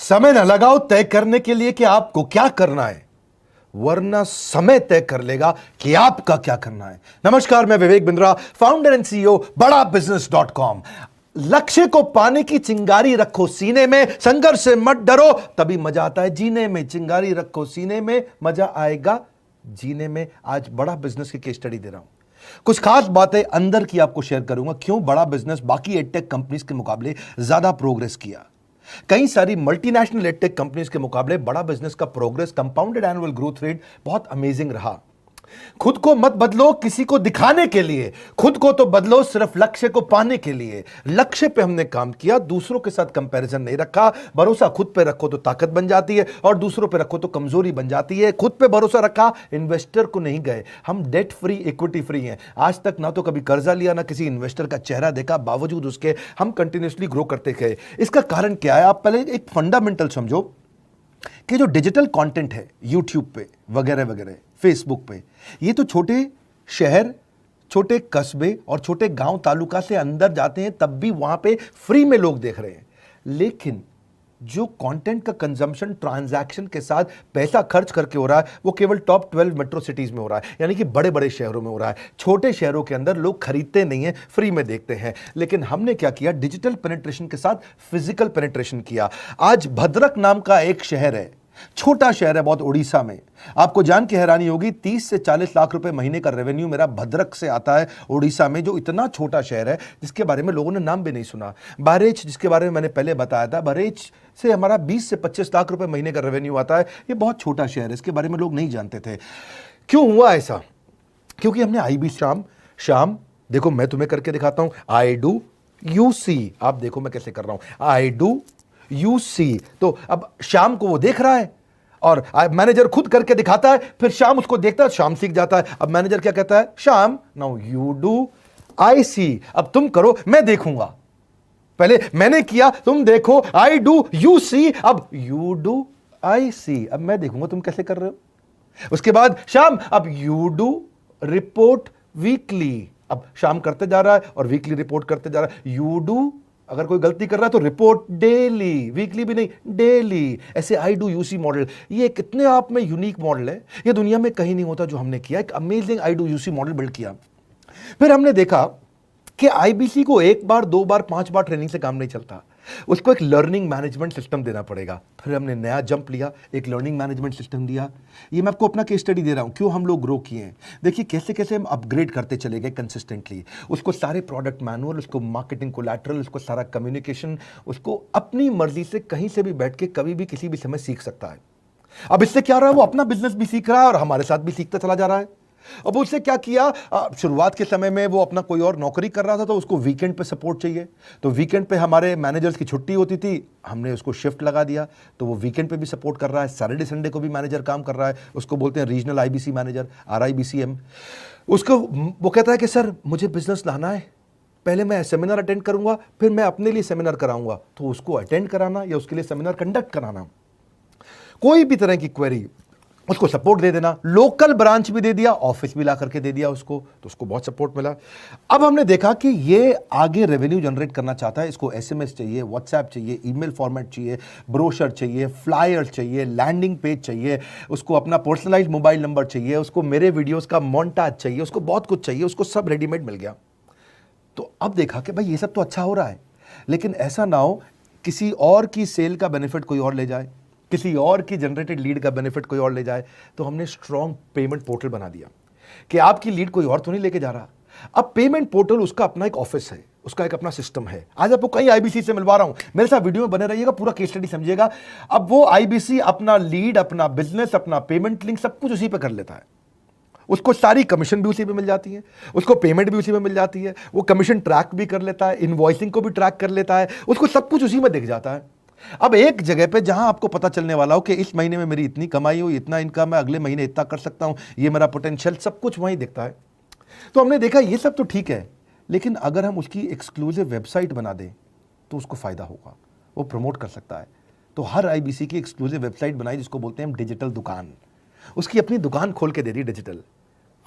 समय न लगाओ तय करने के लिए कि आपको क्या करना है, वरना समय तय कर लेगा कि आपका क्या करना है। नमस्कार, मैं Vivek Bindra, founder and CEO बड़ा बिजनेस.com। लक्ष्य को पाने की चिंगारी रखो सीने में, संघर्ष से मत डरो, तभी मजा आता है जीने में। चिंगारी रखो सीने में, मजा आएगा जीने में। आज बड़ा बिजनेस की केस स्टडी दे रहा हूं, कुछ खास बातें अंदर की आपको शेयर करूंगा, क्यों बड़ा बिजनेस बाकी एडटेक कंपनीज के मुकाबले ज्यादा प्रोग्रेस किया। कई सारी मल्टीनेशनल एडटेक कंपनीज के मुकाबले बड़ा बिजनेस का progress, compounded annual growth rate बहुत अमेजिंग रहा। खुद को मत बदलो किसी को दिखाने के लिए, खुद को तो बदलो सिर्फ लक्ष्य को पाने के लिए। लक्ष्य पे हमने काम किया, दूसरों के साथ कंपैरिजन नहीं रखा। भरोसा खुद पे रखो तो ताकत बन जाती है, और दूसरों पे रखो तो कमजोरी बन जाती है। खुद पे भरोसा रखा, इन्वेस्टर को नहीं गए। हम डेट फ्री, इक्विटी फ्री हैं। आज तक ना तो कभी कर्जा लिया, ना किसी इन्वेस्टर का चेहरा देखा, बावजूद उसके हम कंटिन्यूसली ग्रो करते गए। इसका कारण क्या है? आप पहले एक फंडामेंटल समझो कि जो डिजिटल कंटेंट है यूट्यूब पे वगैरह वगैरह, फेसबुक पे, ये तो छोटे शहर, छोटे कस्बे और छोटे गांव तालुका से अंदर जाते हैं, तब भी वहां पे फ्री में लोग देख रहे हैं। लेकिन जो कंटेंट का कंजम्पशन ट्रांजैक्शन के साथ पैसा खर्च करके हो रहा है, वो केवल टॉप 12 मेट्रो सिटीज में हो रहा है, यानी कि बड़े बड़े शहरों में हो रहा है। छोटे शहरों के अंदर लोग खरीदते नहीं हैं, फ्री में देखते हैं। लेकिन हमने क्या किया? डिजिटल पेनिट्रेशन के साथ फिजिकल पेनिट्रेशन किया। आज भद्रक नाम का एक शहर है, छोटा शहर है बहुत, उड़ीसा में। आपको जान के हैरानी होगी, 30 से 40 लाख रुपए महीने का रेवेन्यू मेरा भद्रक से आता है, उड़ीसा में, जो इतना छोटा शहर है जिसके बारे में लोगों ने नाम भी नहीं सुना। बहरेच, जिसके बारे में मैंने पहले बताया था, बहरेच से हमारा 20 से 25 लाख रुपए महीने का रेवेन्यू आता है। ये बहुत छोटा शहर है, इसके बारे में लोग नहीं जानते थे। क्यों हुआ ऐसा? क्योंकि हमने आई शाम देखो, मैं तुम्हें करके दिखाता हूं। आई डू यू सी, आप देखो मैं कैसे कर रहा हूं। आई डू यू सी, तो अब शाम को वो देख रहा है और मैनेजर खुद करके दिखाता है, फिर शाम उसको देखता है, शाम सीख जाता है। अब मैनेजर क्या कहता है? शाम, नाउ यू डू, आई सी, अब तुम करो, मैं देखूंगा। पहले मैंने किया, तुम देखो, आई डू यू सी, अब यू डू आई सी, अब मैं देखूंगा तुम कैसे कर रहे हो। उसके बाद शाम, अब यू डू रिपोर्ट वीकली, अब शाम करते जा रहा है और वीकली रिपोर्ट करते जा रहा है। यू डू, अगर कोई गलती कर रहा है तो रिपोर्ट डेली, वीकली भी नहीं, डेली। ऐसे आई डू यूसी मॉडल, ये कितने आप में यूनिक मॉडल है, ये दुनिया में कहीं नहीं होता जो हमने किया। एक amazing I do UC model build किया। फिर हमने देखा कि आईबीसी को 1 बार 2 बार 5 बार ट्रेनिंग से काम नहीं चलता, उसको एक लर्निंग मैनेजमेंट सिस्टम देना पड़ेगा। फिर हमने नया जंप लिया, एक लर्निंग मैनेजमेंट सिस्टम दिया। ये मैं आपको अपना केस स्टडी दे रहा हूं, क्यों हम लोग ग्रो किए हैं। देखिए कैसे कैसे हम अपग्रेड करते चले गए कंसिस्टेंटली। उसको सारे प्रोडक्ट मैनुअल, उसको मार्केटिंग कोलैटरल, उसको सारा कम्युनिकेशन, उसको अपनी मर्जी से कहीं से भी बैठ के कभी भी किसी भी समय सीख सकता है। अब इससे क्या रहा है? वो अपना बिजनेस भी सीख रहा है और हमारे साथ भी सीखता चला जा रहा है। अब उससे क्या किया? शुरुआत के समय में वो अपना कोई और नौकरी कर रहा था, तो उसको वीकेंड पे सपोर्ट चाहिए, तो वीकेंड पे हमारे मैनेजर्स की छुट्टी होती थी, हमने उसको शिफ्ट लगा दिया, तो वो वीकेंड पे भी सपोर्ट कर रहा है। सैटरडे संडे को भी मैनेजर काम कर रहा है, उसको बोलते हैं रीजनल आईबीसी मैनेजर, RIBCM। उसको वो कहता है कि सर मुझे बिजनेस लाना है, पहले मैं सेमिनार अटेंड करूंगा, फिर मैं अपने लिए सेमिनार कराऊंगा। तो उसको अटेंड कराना या उसके लिए सेमिनार कंडक्ट कराना, कोई भी तरह की क्वेरी, उसको सपोर्ट दे देना। लोकल ब्रांच भी दे दिया, ऑफिस भी ला करके दे दिया उसको, तो उसको बहुत सपोर्ट मिला। अब हमने देखा कि ये आगे रेवेन्यू जनरेट करना चाहता है, इसको SMS चाहिए, व्हाट्सएप चाहिए, ईमेल फॉर्मेट चाहिए, ब्रोशर चाहिए, फ्लायर चाहिए, लैंडिंग पेज चाहिए, उसको अपना पर्सनलाइज्ड मोबाइल नंबर चाहिए, उसको मेरे वीडियोस का मोन्टाज चाहिए, उसको बहुत कुछ चाहिए, उसको सब रेडीमेड मिल गया। तो अब देखा कि भाई ये सब तो अच्छा हो रहा है, लेकिन ऐसा ना हो किसी और की सेल का बेनिफिट कोई और ले जाए, किसी और की जनरेटेड लीड का बेनिफिट कोई और ले जाए। तो हमने स्ट्रॉन्ग पेमेंट पोर्टल बना दिया कि आपकी लीड कोई और तो नहीं लेके जा रहा। अब पेमेंट पोर्टल उसका अपना एक ऑफिस है, उसका एक अपना सिस्टम है। आज आपको कई आईबीसी से मिलवा रहा हूं, मेरे साथ वीडियो में बने रहिएगा, पूरा केस स्टडी समझिएगा। अब वो आईबीसी अपना लीड, अपना बिजनेस, अपना पेमेंट लिंक सब कुछ उसी पे कर लेता है। उसको सारी कमीशन भी उसी पे मिल जाती है, उसको पेमेंट भी उसी में मिल जाती है, वो कमीशन ट्रैक भी कर लेता है, इनवॉइसिंग को भी ट्रैक कर लेता है, उसको सब कुछ उसी में दिख जाता है। अब एक जगह पे जहां आपको पता चलने वाला हो कि इस महीने में मेरी इतनी कमाई हुई, इतना इनकम है, अगले महीने इतना कर सकता हूं, ये मेरा पोटेंशियल, सब कुछ वहीं दिखता है। तो हमने देखा ये सब तो ठीक है, लेकिन अगर हम उसकी एक्सक्लूसिव वेबसाइट बना दें तो उसको फायदा होगा, वो प्रमोट कर सकता है। तो हर आईबीसी की एक्सक्लूसिव वेबसाइट बनाई, जिसको बोलते हैं हम डिजिटल दुकान। उसकी अपनी दुकान खोल के दे दी डिजिटल।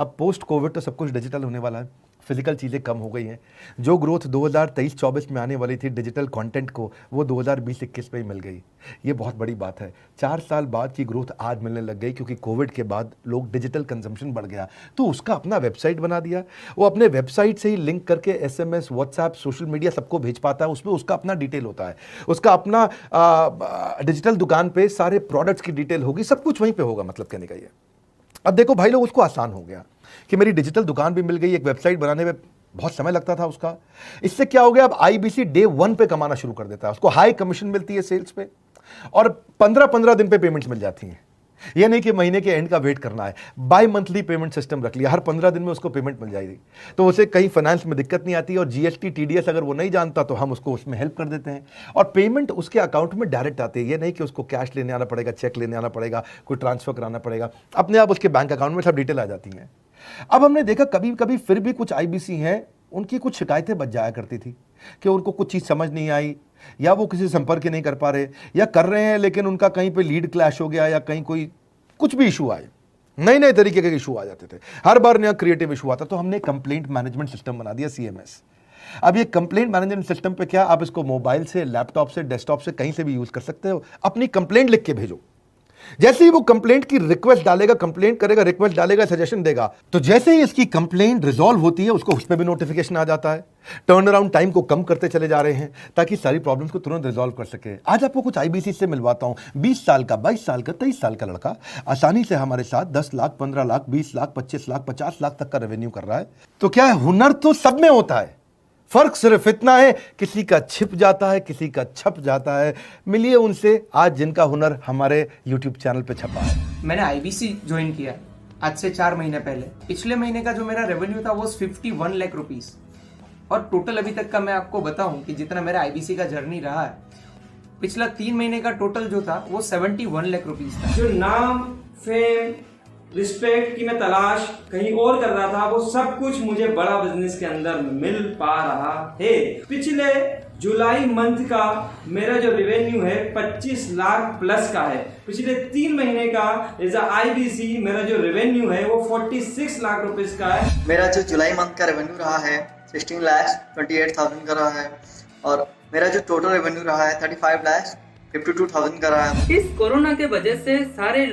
अब पोस्ट कोविड तो सब कुछ डिजिटल होने वाला है, फिजिकल चीज़ें कम हो गई हैं। जो ग्रोथ 2023-24 में आने वाली थी डिजिटल कंटेंट को, वो 2020-21 में ही मिल गई। ये बहुत बड़ी बात है। 4 साल बाद की ग्रोथ आज मिलने लग गई, क्योंकि कोविड के बाद लोग डिजिटल कंजम्पशन बढ़ गया, तो उसका अपना वेबसाइट बना दिया। वो अपने वेबसाइट से ही लिंक करके SMS, व्हाट्सएप, सोशल मीडिया सबको भेज पाता है। उसमें उसका अपना डिटेल होता है, उसका अपना डिजिटल दुकान पे सारे प्रोडक्ट्स की डिटेल होगी, सब कुछ वहीं पे होगा। मतलब कहने का ये, अब देखो भाई लोग, उसको आसान हो गया कि मेरी डिजिटल दुकान भी मिल गई। एक वेबसाइट बनाने में बहुत समय लगता था उसका। इससे क्या हो गया, अब IBC डे 1 पे कमाना शुरू कर देता है। उसको हाई कमीशन मिलती है सेल्स पे, और 15-15 दिन पे पेमेंट्स मिल जाती हैं। ये नहीं कि महीने के एंड का वेट करना है, बाई मंथली पेमेंट सिस्टम रख लिया, हर 15 दिन में उसको पेमेंट मिल जाएगी। तो उसे कहीं फाइनेंस में दिक्कत नहीं आती, और GST TDS अगर वो नहीं जानता तो हम उसको उसमें हेल्प कर देते हैं, और पेमेंट उसके अकाउंट में डायरेक्ट आती है। ये नहीं कि उसको कैश लेने आना पड़ेगा, चेक लेने आना पड़ेगा, कोई ट्रांसफर कराना पड़ेगा, अपने आप उसके बैंक अकाउंट में सब डिटेल आ जाती हैं। अब हमने देखा कभी कभी फिर भी कुछ IBC हैं, उनकी कुछ शिकायतें बच जाया करती थी कि उनको कुछ चीज़ समझ नहीं आई, या वो किसी से संपर्क ही नहीं कर पा रहे, या कर रहे हैं लेकिन उनका कहीं पे लीड क्लैश हो गया, या कहीं कोई कुछ भी इशू आए, नए नए तरीके के इशू आ जाते थे, हर बार नया क्रिएटिव इशू आता। तो हमने कंप्लेंट मैनेजमेंट सिस्टम बना दिया, CMS। अब ये कंप्लेंट मैनेजमेंट सिस्टम पे क्या, आप इसको मोबाइल से, लैपटॉप से, डेस्कटॉप से, कहीं से भी यूज कर सकते हो। अपनी कंप्लेंट लिख के भेजो, जैसे ही वो कंप्लेंट की रिक्वेस्ट डालेगा, कंप्लेंट करेगा, रिक्वेस्ट डालेगा, सजेशन देगा, तो जैसे ही इसकी कंप्लेंट रिजॉल्व होती है उसको उस पर भी नोटिफिकेशन आ जाता है। टर्न अराउंड टाइम को कम करते चले जा रहे हैं ताकि सारी प्रॉब्लम्स को तुरंत रिजॉल्व कर सके। आज आपको कुछ IBC से मिलवाता हूं। 20 साल का, 22 साल का, 23 साल का लड़का आसानी से हमारे साथ 10 लाख, 15 लाख, 20 लाख, 25 लाख, 50 लाख तक का रेवेन्यू कर रहा है। तो क्या है, हुनर तो सब में होता है, फर्क सिर्फ इतना है किसी का छिप जाता है, किसी का छप जाता है। मिलिए उनसे आज जिनका हुनर हमारे YouTube चैनल पे छपा है। मैंने IBC ज्वाइन किया आज से 4 महीने पहले। पिछले महीने का जो मेरा रेवेन्यू था वो 51 लाख रुपीस, और टोटल अभी तक का मैं आपको बताऊं कि जितना मेरा IBC का जर्नी रहा है, पिछला 3 महीने का टोटल जो था वो 71 लाख रुपीस था। जो नाम, फेम, रिस्पेक्ट की मैं तलाश कहीं और कर रहा था, वो सब कुछ मुझे बड़ा बिजनेस के अंदर मिल पा रहा है। पिछले जुलाई मंथ का मेरा जो रेवेन्यू है 25 लाख प्लस का है। पिछले 3 महीने का एज IBC मेरा जो रेवेन्यू है वो 46 लाख रुपीस का है। मेरा जो जुलाई मंथ का रेवेन्यू रहा है 16,28,000 का रहा है, और मेरा जो टोटल रेवेन्यू रहा है 35,52,000 का रहा है। इस कोरोना के वजह से सारे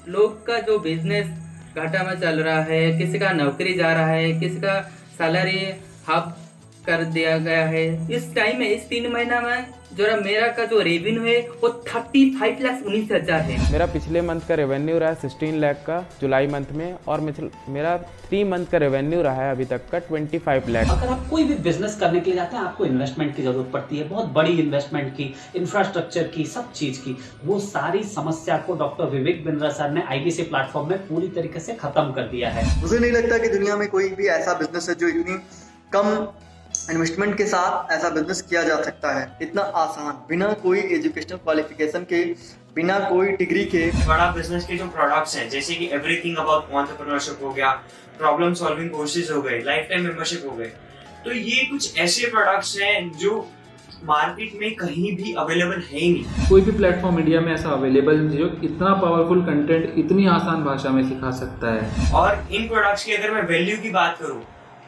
लोग का जो बिजनेस घाटा में चल रहा है, किसी का नौकरी जा रहा है, किसी का सैलरी हाफ कर दिया गया है। इस टाइम में, इस 3 महीना में जो मेरा का जो रेवेन्यू है वो 35,19,000 है। मेरा पिछले मंथ का रेवेन्यू रहा है 16 लाख का जुलाई मंथ में, और मेरा 3 मंथ का रेवेन्यू रहा है अभी तक का 25 लाख। अगर आप कोई भी बिजनेस करने के लिए जाते हैं, आपको इन्वेस्टमेंट की जरूरत पड़ती है, बहुत बड़ी इन्वेस्टमेंट की, इंफ्रास्ट्रक्चर की, सब चीज की। वो सारी समस्या को डॉक्टर विवेक बिंद्रा सर ने IBC प्लेटफॉर्म में पूरी तरीके से खत्म कर दिया है। मुझे नहीं लगता कि दुनिया में कोई भी ऐसा बिजनेस है जो इतनी कम इन्वेस्टमेंट के साथ ऐसा बिजनेस किया जा सकता है, इतना आसान, बिना कोई एजुकेशनल क्वालिफिकेशन के, बिना कोई डिग्री के। बड़ा बिजनेस के जो प्रोडक्ट्स हैं, जैसे कि एवरीथिंग अबाउट एंटरप्रेन्योरशिप हो गया, प्रॉब्लम सॉल्विंग कोर्सेज हो गए, लाइफ टाइम मेंबरशिप हो गए, तो ये कुछ ऐसे प्रोडक्ट्स हैं जो मार्केट में कहीं भी अवेलेबल है ही नहीं। कोई भी प्लेटफॉर्म इंडिया में ऐसा अवेलेबल नहीं जो इतना पावरफुल कंटेंट इतनी आसान भाषा में सिखा सकता है। और इन प्रोडक्ट्स की अगर मैं वैल्यू की बात करूं,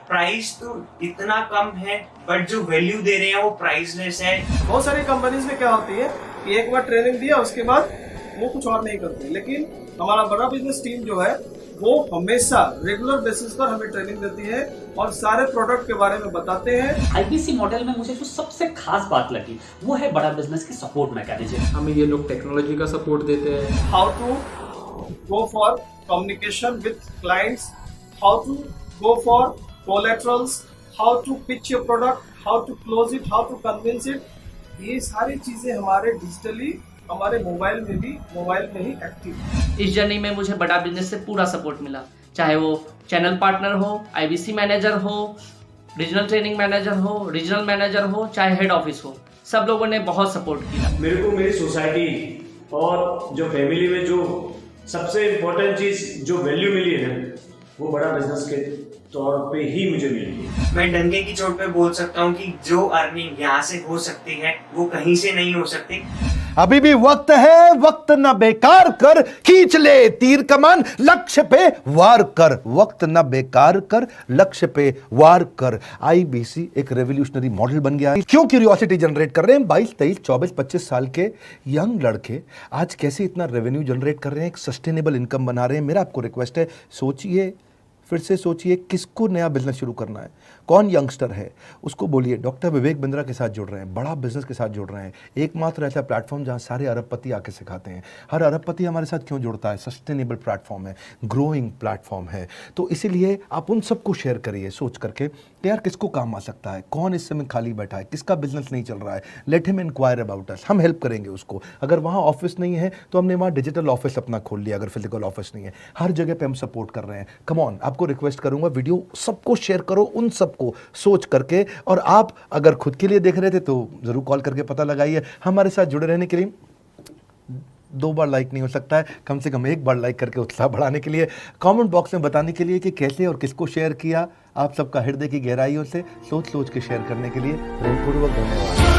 प्राइस तो इतना कम है, बट जो वैल्यू दे रहे हैं वो प्राइसलेस है। बहुत सारी कंपनीज में क्या होती है कि एक बार ट्रेनिंग दिया उसके बाद वो कुछ और नहीं करते, लेकिन हमारा बड़ा बिजनेस टीम जो है वो हमेशा रेगुलर बेसिस पर हमें ट्रेनिंग देती है और सारे प्रोडक्ट के बारे में बताते हैं। IBC मॉडल में मुझे जो सबसे खास बात लगी वो है बड़ा बिजनेस की सपोर्ट मैकेनिज्म। हमें ये लोग टेक्नोलॉजी का सपोर्ट देते हैं। How to go for communication with clients, how to go for collaterals, how to pitch your product, how to close it, how to convince it, ये सारी चीजें हमारे डिजिटली हमारे मोबाइल में ही एक्टिव। इस जर्नी में मुझे बड़ा बिजनेस से पूरा सपोर्ट मिला, चाहे वो चैनल पार्टनर हो, IBC मैनेजर हो, रीजनल ट्रेनिंग मैनेजर हो, रीजनल मैनेजर हो, चाहे हेड ऑफिस हो, सब लोगों ने बहुत सपोर्ट किया। मेरे को मेरी सोसाइटी और जो फैमिली में जो सबसे इम्पोर्टेंट चीज जो वैल्यू मिली है वो बड़ा बिजनेस के तौर पे ही मुझे मिली। मैं डंके की चोट पे बोल सकता हूँ कि जो अर्निंग यहाँ से हो सकती है वो कहीं से नहीं हो सकती। अभी भी वक्त है, वक्त न बेकार कर, खींच ले तीर कमान, लक्ष्य पे वार कर, वक्त न बेकार कर, लक्ष्य पे वार कर। आईबीसी एक रेवोल्यूशनरी मॉडल बन गया है। क्यों क्यूरियोसिटी जनरेट कर रहे हैं 22, 23, 24, 25 साल के यंग लड़के आज कैसे इतना रेवेन्यू जनरेट कर रहे हैं, एक सस्टेनेबल इनकम बना रहे हैं। मेरा आपको रिक्वेस्ट है, सोचिए, फिर से सोचिए, किसको नया बिजनेस शुरू करना है, कौन यंगस्टर है, उसको बोलिए डॉक्टर विवेक बिंद्रा के साथ जुड़ रहे हैं, बड़ा बिजनेस के साथ जुड़ रहे हैं। एकमात्र ऐसा प्लेटफॉर्म जहां सारे अरबपति आके सिखाते हैं। हर अरबपति हमारे साथ क्यों जुड़ता है? सस्टेनेबल प्लेटफॉर्म है, ग्रोइंग प्लेटफॉर्म है। तो इसीलिए आप उन सबको शेयर करिए सोच करके कि यार किसको काम आ सकता है, कौन इस समय खाली बैठा है, किसका बिजनेस नहीं चल रहा है, let him inquire about us, हम हेल्प करेंगे उसको। अगर वहाँ ऑफिस नहीं है तो हमने वहाँ डिजिटल ऑफिस अपना खोल लिया, अगर फिजिकल ऑफिस नहीं है, हर जगह पे हम सपोर्ट कर रहे हैं। कम ऑन, आपको रिक्वेस्ट करूंगा वीडियो सबको शेयर करो, उन सबको सोच करके। और आप अगर खुद के लिए देख रहे थे तो जरूर कॉल करके पता लगाइए। हमारे साथ जुड़े रहने के लिए 2 बार लाइक नहीं हो सकता है, कम से कम 1 बार लाइक करके उत्साह बढ़ाने के लिए, कमेंट बॉक्स में बताने के लिए कि कैसे और किसको शेयर किया। आप सबका हृदय की गहराइयों से सोच सोच के शेयर करने के लिए प्रेमपूर्वक धन्यवाद।